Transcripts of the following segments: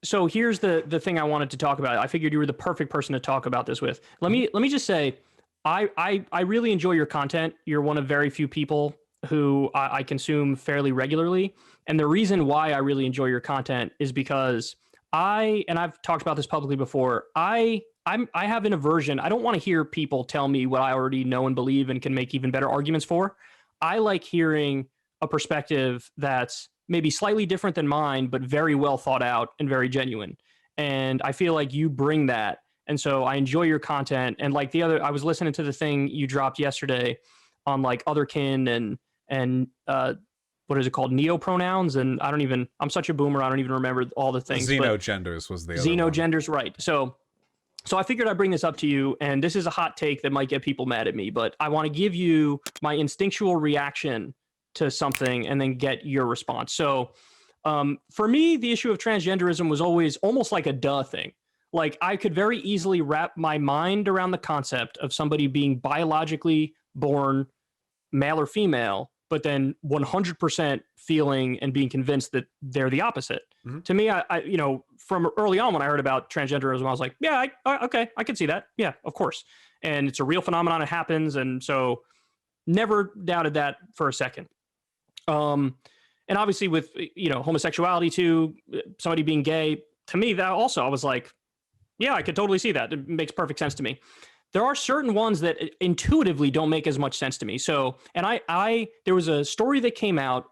So here's the thing I wanted to talk about. I figured you were the perfect person to talk about this with. Let me just say, I really enjoy your content. You're one of very few people who I consume fairly regularly, and the reason why I really enjoy your content is because I've talked about this publicly before. I have an aversion. I don't want to hear people tell me what I already know and believe and can make even better arguments for. I like hearing a perspective that's maybe slightly different than mine, but very well thought out and very genuine. And I feel like you bring that. And so I enjoy your content. And like I was listening to the thing you dropped yesterday on like Otherkin and what is it called? Neopronouns. And I'm such a boomer. I don't even remember all the things. Xenogenders was the other Xenogenders, right. So I figured I'd bring this up to you, and this is a hot take that might get people mad at me, but I want to give you my instinctual reaction to something and then get your response. So for me, the issue of transgenderism was always almost like a duh thing. Like I could very easily wrap my mind around the concept of somebody being biologically born male or female, but then 100% feeling and being convinced that they're the opposite. Mm-hmm. To me, I from early on when I heard about transgenderism, I was like, yeah, okay, I can see that. Yeah, of course. And it's a real phenomenon. It happens. And so never doubted that for a second. And obviously with, homosexuality too, somebody being gay, to me, that also, I was like, yeah, I could totally see that. It makes perfect sense to me. There are certain ones that intuitively don't make as much sense to me. So, and there was a story that came out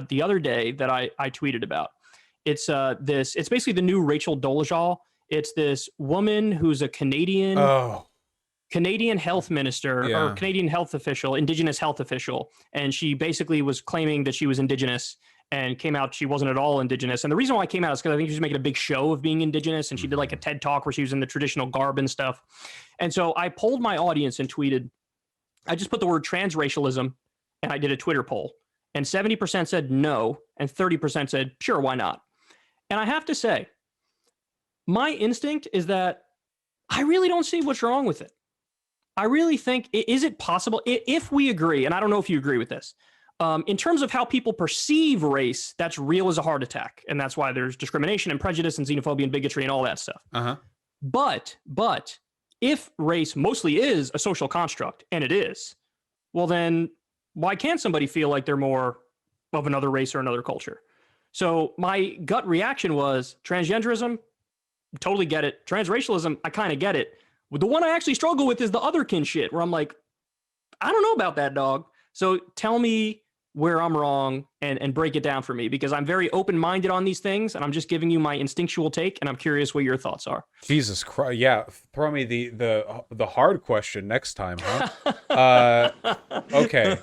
the other day that I tweeted about. It's basically the new Rachel Dolezal. It's this woman who's a Canadian health minister or Canadian health official, indigenous health official. And she basically was claiming that she was indigenous and came out she wasn't at all indigenous. And the reason why I came out is because I think she was making a big show of being indigenous. And she did like a TED talk where she was in the traditional garb and stuff. And so I polled my audience and tweeted, I just put the word transracialism and I did a Twitter poll. And 70% said no, and 30% said, sure, why not? And I have to say, my instinct is that I really don't see what's wrong with it. I really think, is it possible, if we agree, and I don't know if you agree with this, in terms of how people perceive race, that's real as a heart attack. And that's why there's discrimination and prejudice and xenophobia and bigotry and all that stuff. Uh-huh. But if race mostly is a social construct, and it is, well then, why can't somebody feel like they're more of another race or another culture? So my gut reaction was transgenderism, totally get it. Transracialism, I kind of get it. The one I actually struggle with is the otherkin shit, where I'm like, I don't know about that, dog. So tell me where I'm wrong and break it down for me, because I'm very open-minded on these things, and I'm just giving you my instinctual take, and I'm curious what your thoughts are. Jesus Christ. Yeah, throw me the hard question next time, huh? Okay.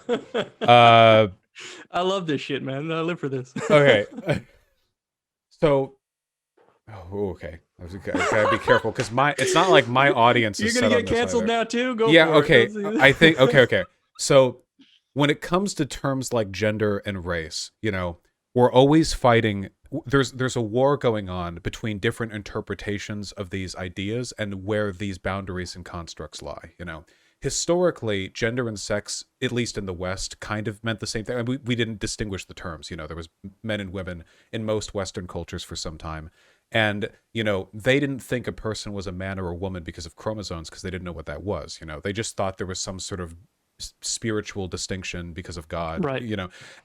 I love this shit, man. I live for this. Okay. So, okay. I gotta be careful, because it's not like my audience is You're gonna get canceled now too? Go for it. Okay. I think, okay. So, when it comes to terms like gender and race, we're always fighting. There's a war going on between different interpretations of these ideas and where these boundaries and constructs lie. Historically, gender and sex, at least in the West, kind of meant the same thing. I mean, we didn't distinguish the terms. There was men and women in most Western cultures for some time. And, they didn't think a person was a man or a woman because of chromosomes, because they didn't know what that was. They just thought there was some sort of spiritual distinction because of God, right?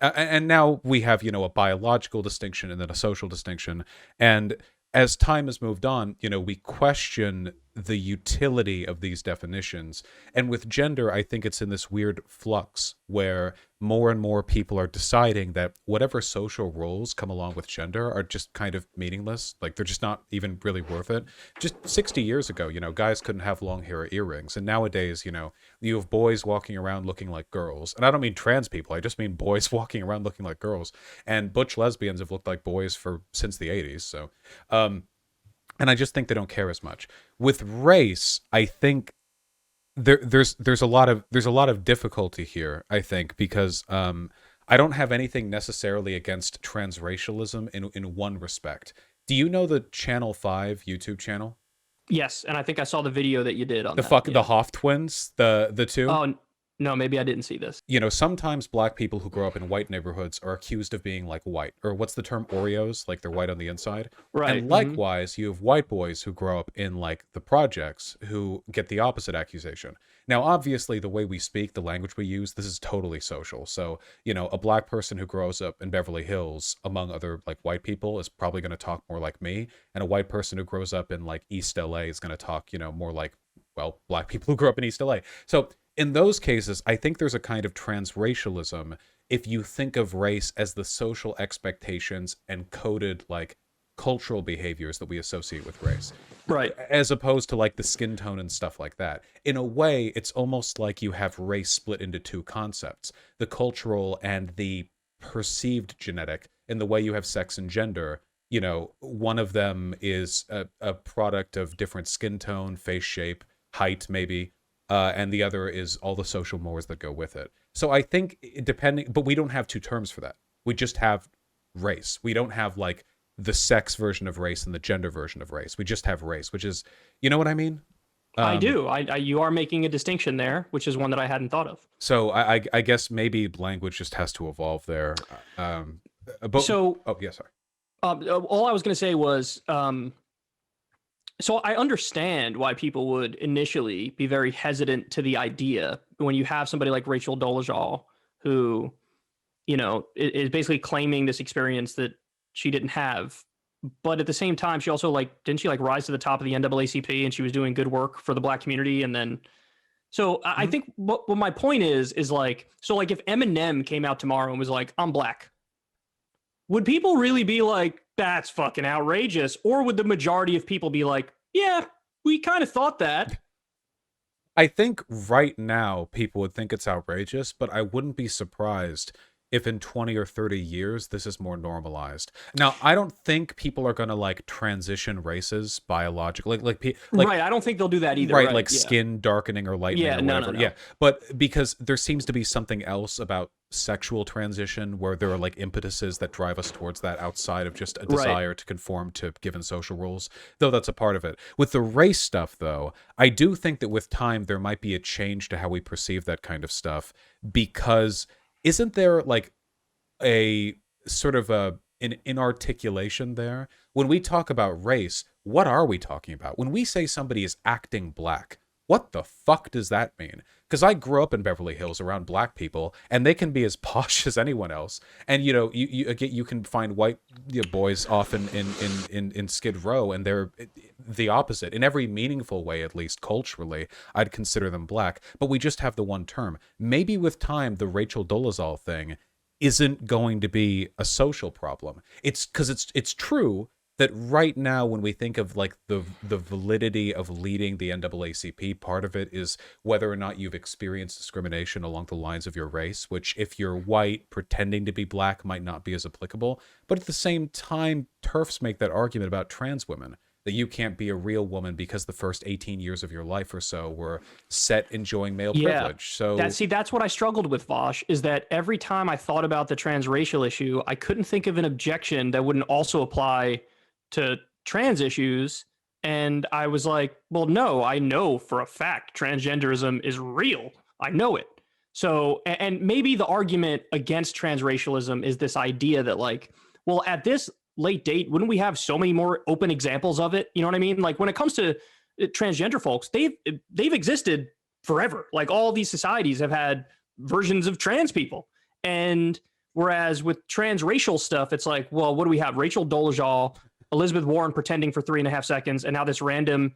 And now we have, a biological distinction and then a social distinction. And as time has moved on, we question the utility of these definitions. And with gender, I think it's in this weird flux where more and more people are deciding that whatever social roles come along with gender are just kind of meaningless. Like, they're just not even really worth it. Just 60 years ago, guys couldn't have long hair or earrings. And nowadays, you have boys walking around looking like girls. And I don't mean trans people. I just mean boys walking around looking like girls. And butch lesbians have looked like boys since the 80s. So, and I just think they don't care as much. With race, I think there's a lot of difficulty here, I think, because I don't have anything necessarily against transracialism in one respect. Do you know the Channel 5 YouTube channel? Yes, and I think I saw the video that you did on the Hoff twins, the two. Oh, No, maybe I didn't see this. You know, sometimes black people who grow up in white neighborhoods are accused of being like white, or what's the term, Oreos, like they're white on the inside. Right. And likewise, you have white boys who grow up in like the projects who get the opposite accusation. Now, obviously, the way we speak, the language we use, this is totally social. So, you know, a black person who grows up in Beverly Hills among other like white people is probably going to talk more like me, and a white person who grows up in like East LA is going to talk, you know, more like, well, black people who grew up in East LA. So in those cases, I think there's a kind of transracialism if you think of race as the social expectations and coded like cultural behaviors that we associate with race. Right. As opposed to like the skin tone and stuff like that. In a way, it's almost like you have race split into two concepts, the cultural and the perceived genetic, in the way you have sex and gender. You know, one of them is a product of different skin tone, face shape, height, maybe. And the other is all the social mores that go with it. So I think depending, but we don't have two terms for that. We just have race. We don't have like the sex version of race and the gender version of race. We just have race, which is, you know what I mean? I do. You are making a distinction there, which is one that I hadn't thought of. So I guess maybe language just has to evolve there. But, so, oh yeah, sorry. All I was going to say was, so I understand why people would initially be very hesitant to the idea when you have somebody like Rachel Dolezal, who, you know, is basically claiming this experience that she didn't have. But at the same time, she also didn't she rise to the top of the NAACP, and she was doing good work for the black community. And then, so I think what my point is like, so like if Eminem came out tomorrow and was like, I'm black, would people really be like, that's fucking outrageous? Or would the majority of people be like, yeah, we kind of thought that? I think right now people would think it's outrageous, but I wouldn't be surprised if in 20 or 30 years this is more normalized. Now, I don't think people are going to like transition races biologically. Right, I don't think they'll do that either. Right, like skin darkening or lightening or whatever. No. Yeah, but because there seems to be something else about sexual transition where there are like impetuses that drive us towards that outside of just a desire to conform to given social rules, though that's a part of it. With the race stuff, though, I do think that with time there might be a change to how we perceive that kind of stuff, because isn't there like a sort of an inarticulation there? When we talk about race, what are we talking about? When we say somebody is acting black, what the fuck does that mean? Because I grew up in Beverly Hills around black people, and they can be as posh as anyone else. And you know, you can find white boys often in Skid Row, and they're the opposite in every meaningful way, at least culturally. I'd consider them black, but we just have the one term. Maybe with time, the Rachel Dolezal thing isn't going to be a social problem. It's because it's true that right now, when we think of like the validity of leading the NAACP, part of it is whether or not you've experienced discrimination along the lines of your race, which if you're white, pretending to be black might not be as applicable. But at the same time, TERFs make that argument about trans women, that you can't be a real woman because the first 18 years of your life or so were set enjoying male privilege. So that's what I struggled with, Vaush, is that every time I thought about the transracial issue, I couldn't think of an objection that wouldn't also apply to trans issues. And I was like, well, no, I know for a fact transgenderism is real. I know it. So, and maybe the argument against transracialism is this idea that like, well, at this late date, wouldn't we have so many more open examples of it? You know what I mean? Like when it comes to transgender folks, they've existed forever. Like all these societies have had versions of trans people. And whereas with transracial stuff, it's like, well, what do we have? Rachel Dolezal, Elizabeth Warren pretending for 3.5 seconds, and now this random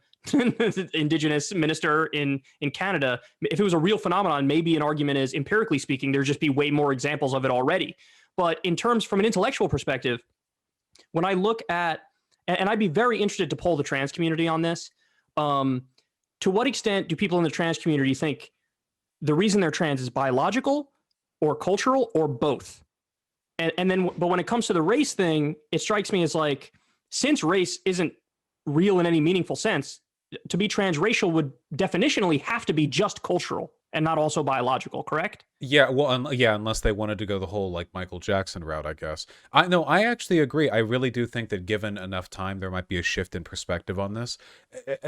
indigenous minister in Canada. If it was a real phenomenon, maybe an argument is, empirically speaking, there'd just be way more examples of it already. But in terms from an intellectual perspective, when I look at, and I'd be very interested to poll the trans community on this, to what extent do people in the trans community think the reason they're trans is biological or cultural or both? And then, but when it comes to the race thing, it strikes me as like, since race isn't real in any meaningful sense, to be transracial would definitionally have to be just cultural. and not also biological, correct? Yeah, well, yeah, unless they wanted to go the whole like Michael Jackson route, I guess. I no, I actually agree. I really do think that given enough time, there might be a shift in perspective on this.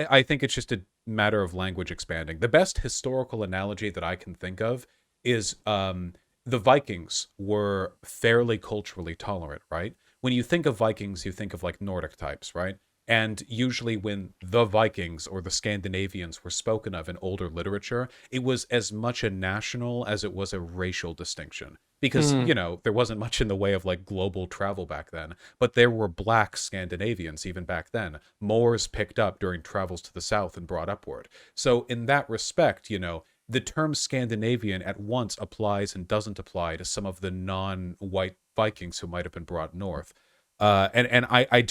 I think it's just a matter of language expanding. The best historical analogy that I can think of is the Vikings were fairly culturally tolerant, right? When you think of Vikings, you think of like Nordic types, right? And usually, when the Vikings or the Scandinavians were spoken of in older literature, it was as much a national as it was a racial distinction. Because, Hmm. you know, there wasn't much in the way of like global travel back then, but there were black Scandinavians even back then. Moors picked up during travels to the south and brought upward. So, in that respect, you know, the term Scandinavian at once applies and doesn't apply to some of the non white Vikings who might have been brought north. I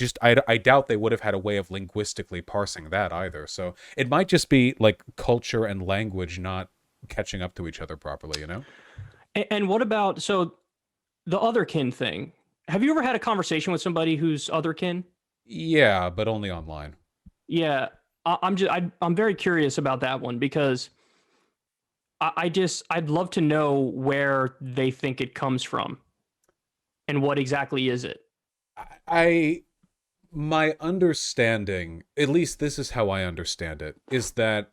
doubt they would have had a way of linguistically parsing that either. So it might just be like culture and language not catching up to each other properly, you know? And what about so the otherkin thing? Have you ever had a conversation with somebody who's otherkin? Yeah, but only online. Yeah, I'm very curious about that one because I'd love to know where they think it comes from and what exactly is it. I my understanding, at least this is how I understand it, is that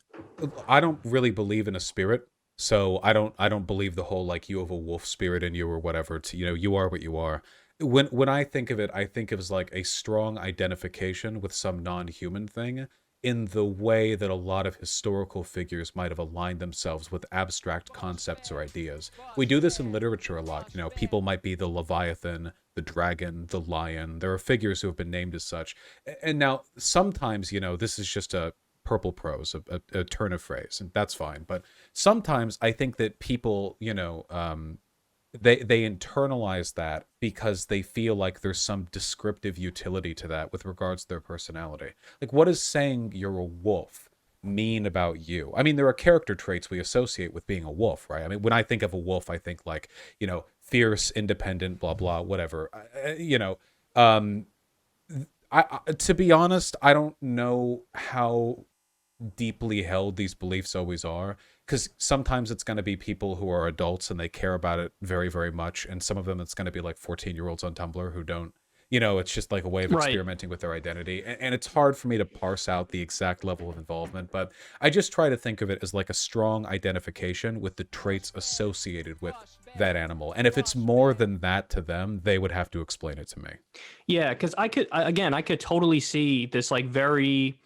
I don't really believe in a spirit. So I don't believe the whole like you have a wolf spirit in you or whatever. To, you know, you are what you are. When I think of it, I think of it as like a strong identification with some non-human thing in the way that a lot of historical figures might have aligned themselves with abstract concepts or ideas. We do this in literature a lot. You know, people might be the Leviathan, the dragon, the lion. There are figures who have been named as such. And now sometimes, you know, this is just a purple prose, a turn of phrase, and that's fine. But sometimes I think that people, you know, they internalize that because they feel like there's some descriptive utility to that with regards to their personality. Like, what does saying you're a wolf mean about you? I mean, there are character traits we associate with being a wolf, right? I mean, when I think of a wolf, I think like, you know, fierce, independent, blah blah, whatever. You know, um, to be honest, I don't know how deeply held these beliefs always are, because sometimes it's going to be people who are adults and they care about it very very much, and some of them it's going to be like 14-year-olds on Tumblr who don't, you know, it's just like a way of Right. experimenting with their identity, and it's hard for me to parse out the exact level of involvement, but I just try to think of it as like a strong identification with the traits associated with that animal, and if it's more than that to them, they would have to explain it to me. Yeah, because again, I could totally see this like very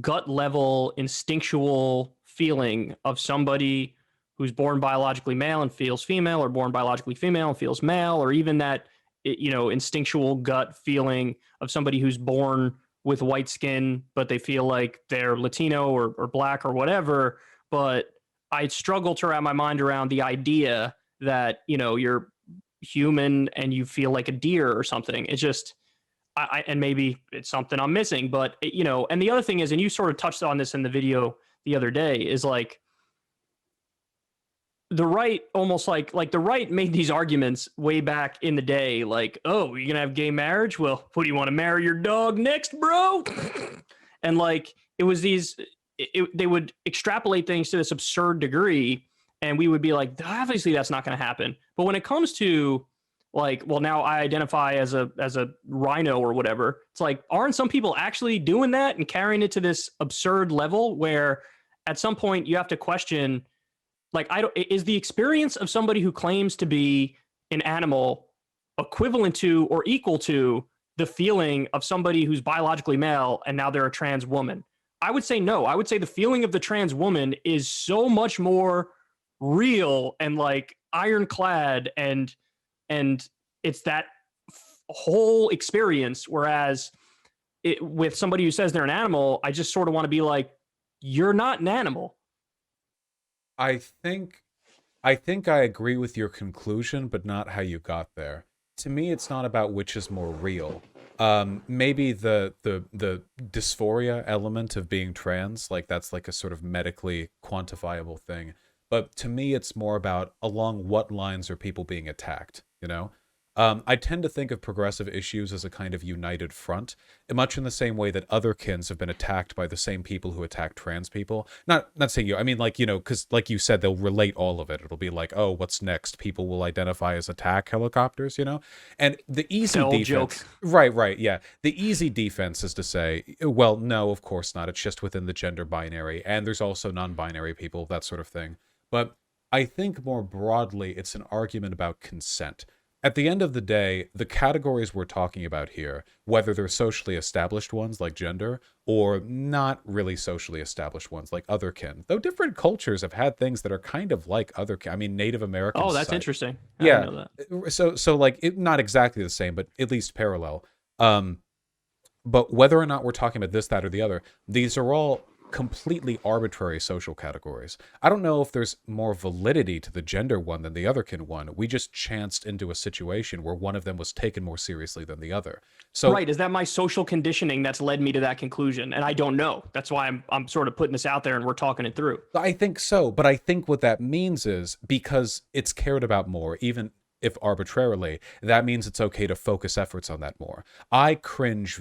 gut level instinctual feeling of somebody who's born biologically male and feels female, or born biologically female and feels male, or even that you know instinctual gut feeling of somebody who's born with white skin but they feel like they're Latino or black or whatever. But I struggle to wrap my mind around the idea that you know you're human and you feel like a deer or something. It's just and maybe it's something I'm missing, but you know, and the other thing is, and you sort of touched on this in the video the other day, is like the right almost like the right made these arguments way back in the day, like, oh, you're gonna have gay marriage? Well, what do you want to marry your dog next, bro? And like it was these, they would extrapolate things to this absurd degree, and we would be like, obviously that's not going to happen. But when it comes to like, well, now I identify as a rhino or whatever, it's like, aren't some people actually doing that and carrying it to this absurd level where at some point you have to question, like, I don't, is the experience of somebody who claims to be an animal equivalent to or equal to the feeling of somebody who's biologically male and now they're a trans woman? I would say no. I would say the feeling of the trans woman is so much more real and like ironclad, and it's that whole experience. Whereas with somebody who says they're an animal, I just sort of want to be like, you're not an animal. I think I agree with your conclusion, but not how you got there. To me, it's not about which is more real. Maybe the dysphoria element of being trans, like that's like a sort of medically quantifiable thing. But to me, it's more about along what lines are people being attacked, you know? I tend to think of progressive issues as a kind of united front, much in the same way that otherkins have been attacked by the same people who attack trans people. Not saying you, I mean, like, because like you said, they'll relate all of it. It'll be like, oh, what's next? People will identify as attack helicopters, And the easy old defense, joke. right, yeah. The easy defense is to say, well, no, of course not. It's just within the gender binary, and there's also non-binary people, that sort of thing. But I think more broadly, it's an argument about consent. At the end of the day, the categories we're talking about here, whether they're socially established ones like gender or not really socially established ones like otherkin, though different cultures have had things that are kind of like otherkin. I mean, Native American. Oh, that's interesting. I Yeah. didn't know that. So like not exactly the same, but at least parallel. But whether or not we're talking about this, that, or the other, these are all completely arbitrary social categories. I don't know if there's more validity to the gender one than the otherkin one. We just chanced into a situation where one of them was taken more seriously than the other. So right, is that my social conditioning that's led me to that conclusion? And I don't know. That's why I'm sort of putting this out there and we're talking it through. I think so, but I think what that means is because it's cared about more, even if arbitrarily, that means it's okay to focus efforts on that more. I cringe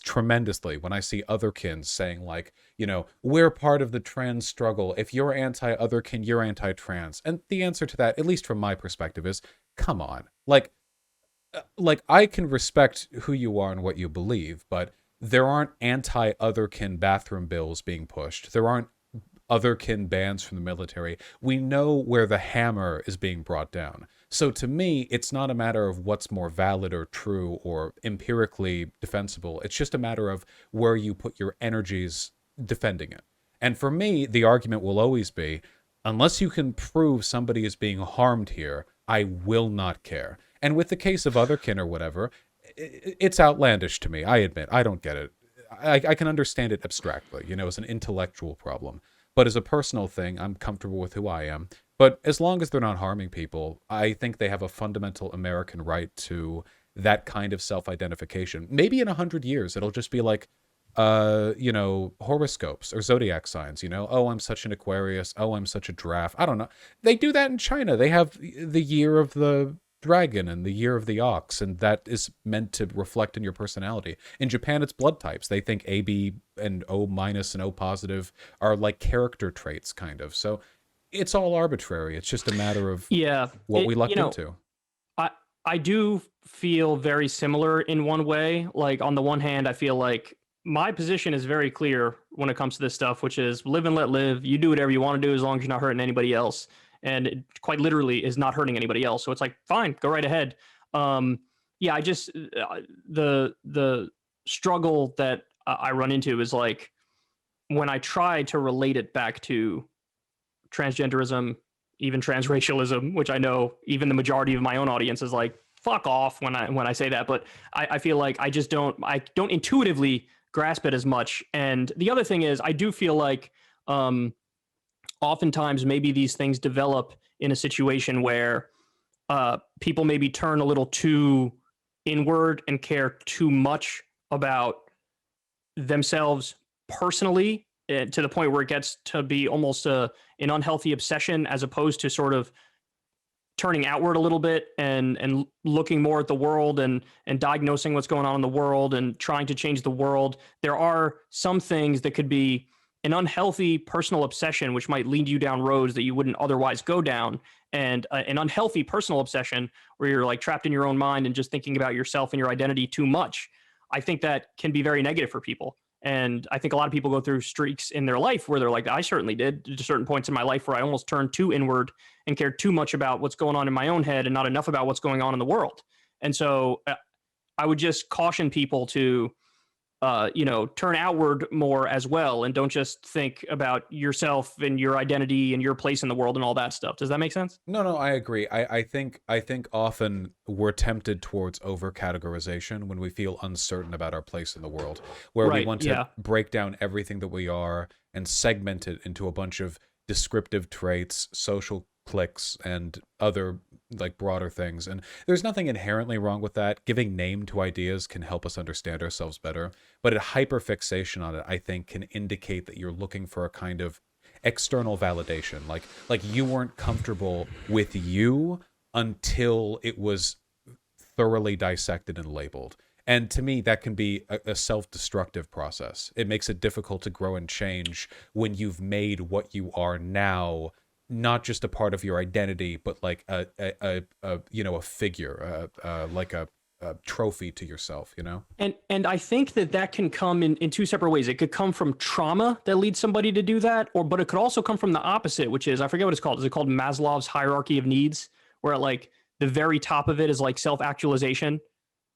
tremendously when I see otherkins saying like, we're part of the trans struggle. If you're anti-otherkin, you're anti-trans. And the answer to that, at least from my perspective, is come on. Like I can respect who you are and what you believe, but there aren't anti-otherkin bathroom bills being pushed. There aren't otherkin bans from the military. We know where the hammer is being brought down. So to me, it's not a matter of what's more valid or true or empirically defensible. It's just a matter of where you put your energies defending it. And for me, the argument will always be, unless you can prove somebody is being harmed here, I will not care. And with the case of otherkin or whatever, it's outlandish to me. I admit, I don't get it. I can understand it abstractly, as an intellectual problem. But as a personal thing, I'm comfortable with who I am. But as long as they're not harming people, I think they have a fundamental American right to that kind of self-identification. Maybe in 100 years, it'll just be like, horoscopes or zodiac signs, oh, I'm such an Aquarius. Oh, I'm such a giraffe. I don't know. They do that in China. They have the year of the dragon and the year of the ox, and that is meant to reflect in your personality. In Japan, it's blood types. They think AB and O minus and O positive are like character traits, kind of. So it's all arbitrary. It's just a matter of what we lucked into. I do feel very similar in one way. Like on the one hand, I feel like my position is very clear when it comes to this stuff, which is live and let live. You do whatever you want to do as long as you're not hurting anybody else. And it quite literally is not hurting anybody else. So it's like, fine, go right ahead. I just, the struggle that I run into is like, when I try to relate it back to transgenderism, even transracialism, which I know even the majority of my own audience is like, fuck off when I say that. But I feel like I don't intuitively grasp it as much. And the other thing is I do feel like, oftentimes maybe these things develop in a situation where people maybe turn a little too inward and care too much about themselves personally, to the point where it gets to be almost an unhealthy obsession, as opposed to sort of turning outward a little bit and looking more at the world and diagnosing what's going on in the world and trying to change the world. There are some things that could be an unhealthy personal obsession, which might lead you down roads that you wouldn't otherwise go down, and an unhealthy personal obsession where you're like trapped in your own mind and just thinking about yourself and your identity too much. I think that can be very negative for people. And I think a lot of people go through streaks in their life where they're like, I certainly did, at certain points in my life where I almost turned too inward and cared too much about what's going on in my own head and not enough about what's going on in the world. And so I would just caution people to, turn outward more as well, and don't just think about yourself and your identity and your place in the world and all that stuff. Does that make sense? No, I agree. I think often we're tempted towards over categorization when we feel uncertain about our place in the world, where we want to break down everything that we are and segment it into a bunch of descriptive traits, social cliques, and other like broader things. And there's nothing inherently wrong with that. Giving name to ideas can help us understand ourselves better, but a hyperfixation on it, I think, can indicate that you're looking for a kind of external validation. Like you weren't comfortable with you until it was thoroughly dissected and labeled. And to me, that can be a self-destructive process. It makes it difficult to grow and change when you've made what you are now not just a part of your identity, but like a figure, like a trophy to yourself, you know? And I think that can come in two separate ways. It could come from trauma that leads somebody to do that, but it could also come from the opposite, which is, I forget what it's called. Is it called Maslow's hierarchy of needs, where like the very top of it is like self-actualization,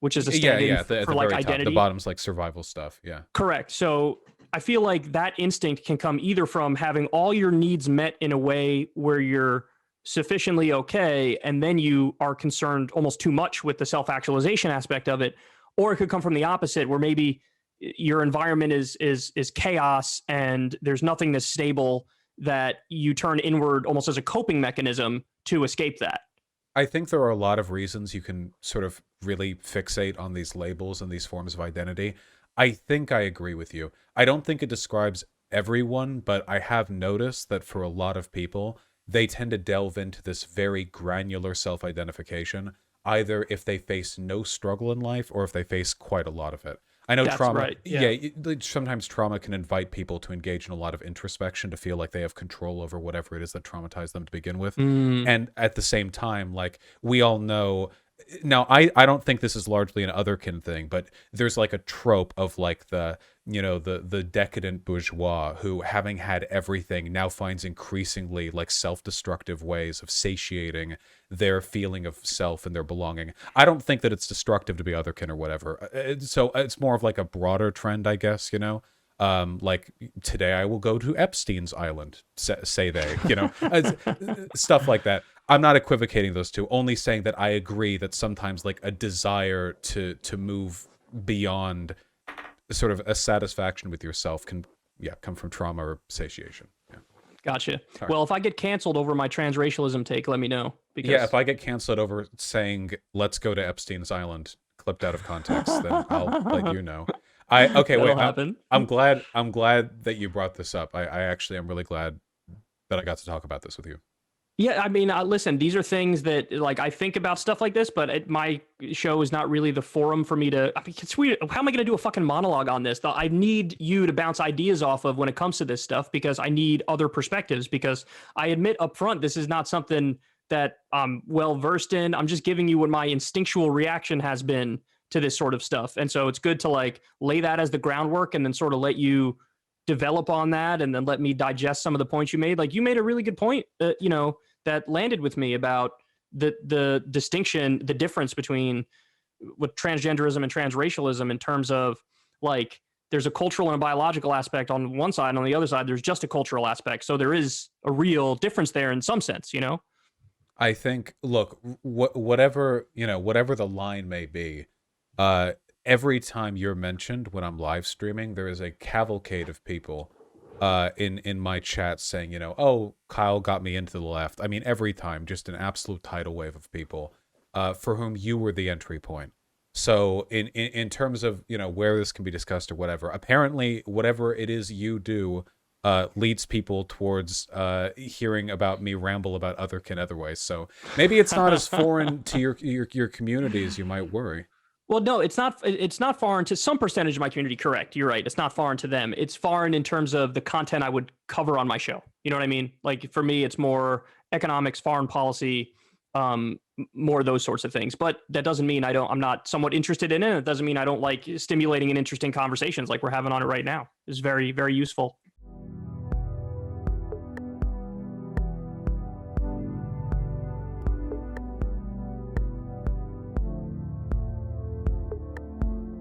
which is a stand-in for like identity. The bottom's like survival stuff. Yeah. Correct. So I feel like that instinct can come either from having all your needs met in a way where you're sufficiently okay, and then you are concerned almost too much with the self-actualization aspect of it, or it could come from the opposite, where maybe your environment is chaos and there's nothing that's stable, that you turn inward almost as a coping mechanism to escape that. I think there are a lot of reasons you can sort of really fixate on these labels and these forms of identity. I think I agree with you. I don't think it describes everyone, but I have noticed that for a lot of people, they tend to delve into this very granular self-identification, either if they face no struggle in life or if they face quite a lot of it. I know trauma, right. Yeah. Sometimes trauma can invite people to engage in a lot of introspection to feel like they have control over whatever it is that traumatized them to begin with. And at the same time, like, we all know, now I don't think this is largely an Otherkin thing, but there's like a trope of like the decadent bourgeois who, having had everything, now finds increasingly like self-destructive ways of satiating their feeling of self and their belonging. I don't think that it's destructive to be Otherkin or whatever. So it's more of like a broader trend, I guess, you know? Like, today I will go to Epstein's Island, say they, you know, stuff like that. I'm not equivocating those two, only saying that I agree that sometimes like a desire to move beyond sort of a satisfaction with yourself can come from trauma or satiation. Yeah. Gotcha. Right. Well, if I get canceled over my transracialism take, let me know. Because... Yeah, if I get canceled over saying let's go to Epstein's Island, clipped out of context, then I'll let you know. I'm glad that you brought this up. I actually am really glad that I got to talk about this with you. Yeah, I mean, listen, these are things that, like, I think about stuff like this, but my show is not really the forum for me to, I mean, it's weird. How am I going to do a fucking monologue on this? I need you to bounce ideas off of when it comes to this stuff, because I need other perspectives, because I admit up front, this is not something that I'm well versed in. I'm just giving you what my instinctual reaction has been to this sort of stuff. And so it's good to like lay that as the groundwork and then sort of let you develop on that, and then let me digest some of the points you made. Like, you made a really good point, that landed with me about the distinction, the difference between with transgenderism and transracialism, in terms of like, there's a cultural and a biological aspect on one side, and on the other side, there's just a cultural aspect. So there is a real difference there in some sense, you know? I think, look, whatever the line may be, every time you're mentioned when I'm live streaming, there is a cavalcade of people in my chat saying, oh, Kyle got me into the left. I mean, every time, just an absolute tidal wave of people for whom you were the entry point. So in terms of, where this can be discussed or whatever, apparently whatever it is you do leads people towards hearing about me ramble about Otherkin otherwise. So maybe it's not as foreign to your community as you might worry. Well, no, it's not foreign to some percentage of my community. Correct. You're right. It's not foreign to them. It's foreign in terms of the content I would cover on my show. You know what I mean? Like, for me, it's more economics, foreign policy, more those sorts of things. But that doesn't mean I'm not somewhat interested in it. It doesn't mean I don't like stimulating and interesting conversations like we're having on it right now. It's very, very useful.